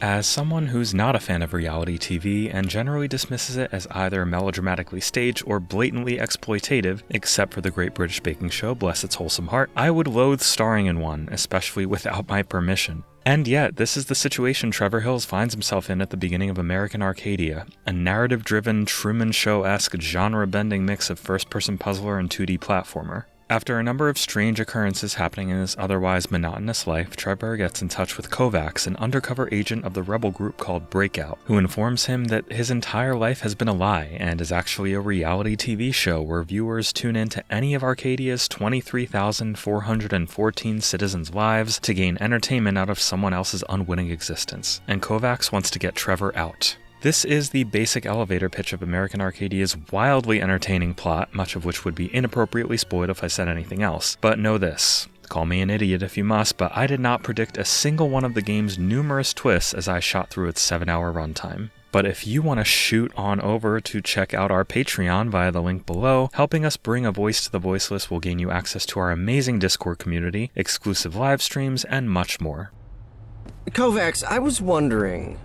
As someone who's not a fan of reality TV and generally dismisses it as either melodramatically staged or blatantly exploitative, except for the Great British Baking Show, bless its wholesome heart, I would loathe starring in one, especially without my permission. And yet, this is the situation Trevor Hills finds himself in at the beginning of American Arcadia, a narrative-driven, Truman Show-esque, genre-bending mix of first-person puzzler and 2D platformer. After a number of strange occurrences happening in his otherwise monotonous life, Trevor gets in touch with Kovacs, an undercover agent of the rebel group called Breakout, who informs him that his entire life has been a lie and is actually a reality TV show where viewers tune into any of Arcadia's 23,414 citizens' lives to gain entertainment out of someone else's unwitting existence, and Kovacs wants to get Trevor out. This is the basic elevator pitch of American Arcadia's wildly entertaining plot, much of which would be inappropriately spoiled if I said anything else. But know this. Call me an idiot if you must, but I did not predict a single one of the game's numerous twists as I shot through its 7-hour runtime. But if you want to shoot on over to check out our Patreon via the link below, helping us bring a voice to the voiceless will gain you access to our amazing Discord community, exclusive live streams, and much more. Kovacs, I was wondering,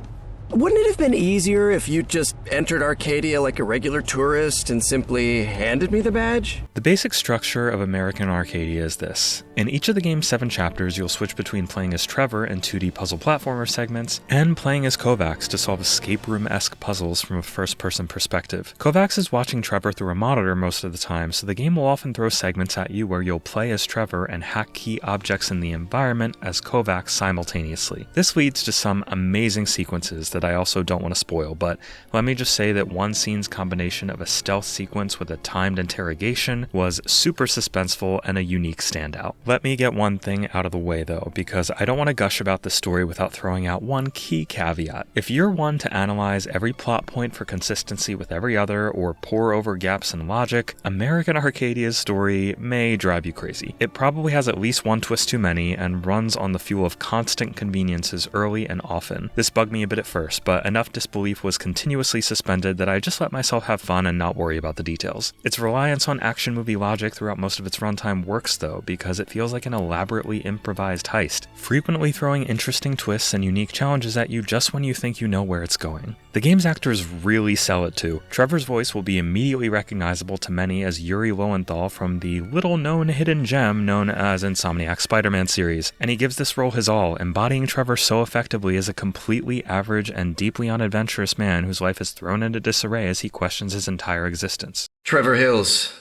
wouldn't it have been easier if you just entered Arcadia like a regular tourist and simply handed me the badge? The basic structure of American Arcadia is this. In each of the game's 7 chapters, you'll switch between playing as Trevor in 2D puzzle platformer segments and playing as Kovacs to solve escape room-esque puzzles from a first-person perspective. Kovacs is watching Trevor through a monitor most of the time, so the game will often throw segments at you where you'll play as Trevor and hack key objects in the environment as Kovacs simultaneously. This leads to some amazing sequences that I also don't want to spoil, but let me just say that one scene's combination of a stealth sequence with a timed interrogation was super suspenseful and a unique standout. Let me get one thing out of the way though, because I don't want to gush about this story without throwing out one key caveat. If you're one to analyze every plot point for consistency with every other or pore over gaps in logic, American Arcadia's story may drive you crazy. It probably has at least one twist too many and runs on the fuel of constant conveniences early and often. This bugged me a bit at first, but enough disbelief was continuously suspended that I just let myself have fun and not worry about the details. Its reliance on action movie logic throughout most of its runtime works though, because it feels like an elaborately improvised heist, frequently throwing interesting twists and unique challenges at you just when you think you know where it's going. The game's actors really sell it too. Trevor's voice will be immediately recognizable to many as Yuri Lowenthal from the little-known hidden gem known as Insomniac's Spider-Man series, and he gives this role his all, embodying Trevor so effectively as a completely average and deeply unadventurous man whose life is thrown into disarray as he questions his entire existence. Trevor Hills,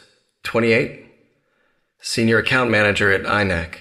28, senior account manager at INAC,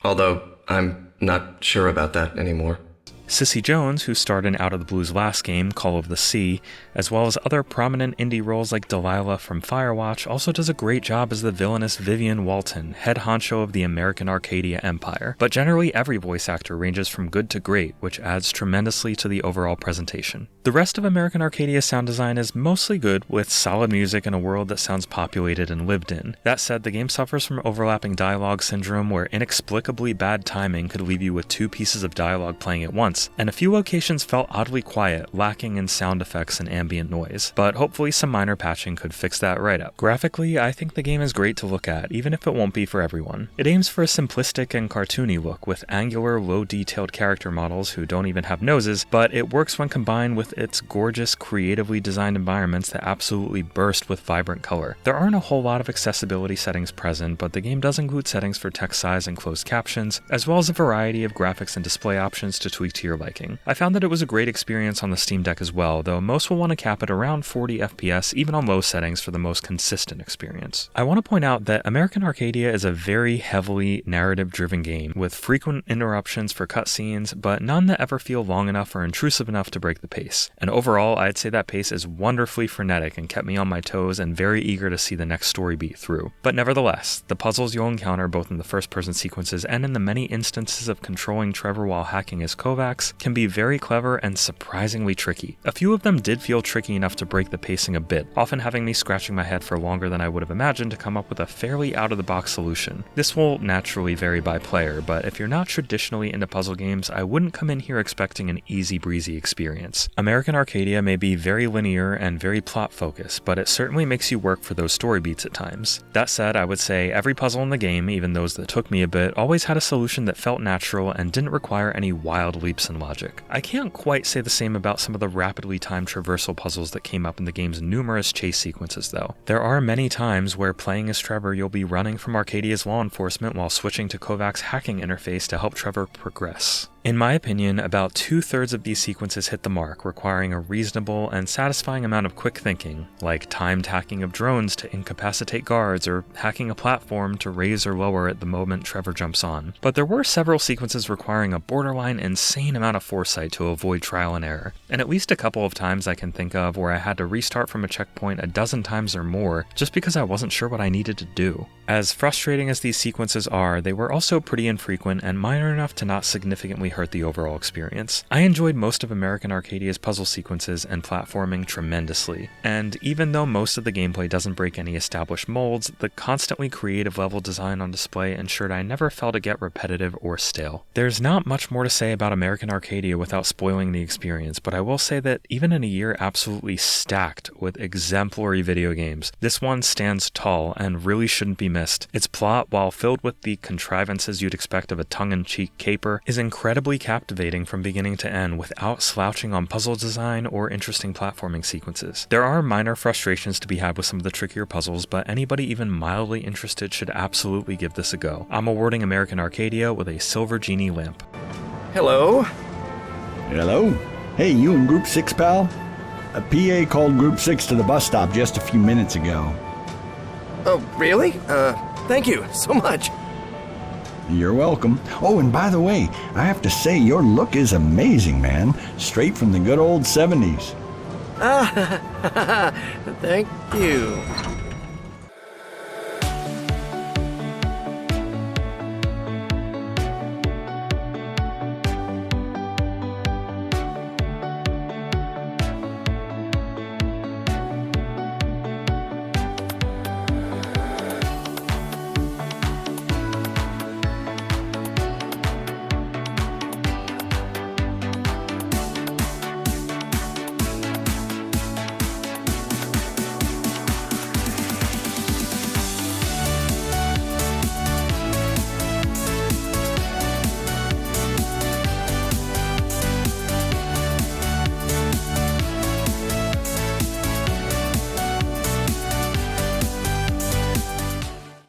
although I'm not sure about that anymore. Cissy Jones, who starred in Out of the Blue's last game, Call of the Sea, as well as other prominent indie roles like Delilah from Firewatch, also does a great job as the villainous Vivian Walton, head honcho of the American Arcadia Empire. But generally every voice actor ranges from good to great, which adds tremendously to the overall presentation. The rest of American Arcadia's sound design is mostly good, with solid music in a world that sounds populated and lived in. That said, the game suffers from overlapping dialogue syndrome where inexplicably bad timing could leave you with 2 pieces of dialogue playing at once, and a few locations felt oddly quiet, lacking in sound effects and ambient noise, but hopefully some minor patching could fix that right up. Graphically, I think the game is great to look at, even if it won't be for everyone. It aims for a simplistic and cartoony look, with angular, low-detailed character models who don't even have noses, but it works when combined with its gorgeous, creatively designed environments that absolutely burst with vibrant color. There aren't a whole lot of accessibility settings present, but the game does include settings for text size and closed captions, as well as a variety of graphics and display options to tweak to your liking. I found that it was a great experience on the Steam Deck as well, though most will want to cap it around 40 FPS even on low settings for the most consistent experience. I want to point out that American Arcadia is a very heavily narrative-driven game, with frequent interruptions for cutscenes, but none that ever feel long enough or intrusive enough to break the pace. And overall, I'd say that pace is wonderfully frenetic and kept me on my toes and very eager to see the next story beat through. But nevertheless, the puzzles you'll encounter both in the first-person sequences and in the many instances of controlling Trevor while hacking his Kovacs can be very clever and surprisingly tricky. A few of them did feel tricky enough to break the pacing a bit, often having me scratching my head for longer than I would have imagined to come up with a fairly out-of-the-box solution. This will naturally vary by player, but if you're not traditionally into puzzle games, I wouldn't come in here expecting an easy-breezy experience. American Arcadia may be very linear and very plot-focused, but it certainly makes you work for those story beats at times. That said, I would say every puzzle in the game, even those that took me a bit, always had a solution that felt natural and didn't require any wild leaps comparison logic. I can't quite say the same about some of the rapidly timed traversal puzzles that came up in the game's numerous chase sequences, though. There are many times where playing as Trevor, you'll be running from Arcadia's law enforcement while switching to Kovac's hacking interface to help Trevor progress. In my opinion, about 2/3 of these sequences hit the mark, requiring a reasonable and satisfying amount of quick thinking, like timed hacking of drones to incapacitate guards or hacking a platform to raise or lower at the moment Trevor jumps on. But there were several sequences requiring a borderline insane amount of foresight to avoid trial and error, and at least a couple of times I can think of where I had to restart from a checkpoint a dozen times or more just because I wasn't sure what I needed to do. As frustrating as these sequences are, they were also pretty infrequent and minor enough to not significantly hurt the overall experience. I enjoyed most of American Arcadia's puzzle sequences and platforming tremendously, and even though most of the gameplay doesn't break any established molds, the constantly creative level design on display ensured I never felt it get repetitive or stale. There's not much more to say about American Arcadia without spoiling the experience, but I will say that even in a year absolutely stacked with exemplary video games, this one stands tall and really shouldn't be missed. Its plot, while filled with the contrivances you'd expect of a tongue-in-cheek caper, is incredibly captivating from beginning to end without slouching on puzzle design or interesting platforming sequences. There are minor frustrations to be had with some of the trickier puzzles, but anybody even mildly interested should absolutely give this a go. I'm awarding American Arcadia with a Silver Genie lamp. Hello? Hello? Hey, you in Group 6, pal? A PA called Group 6 to the bus stop just a few minutes ago. Oh, really? Thank you so much. You're welcome. Oh, and by the way, I have to say your look is amazing, man. Straight from the good old 70s. Thank you.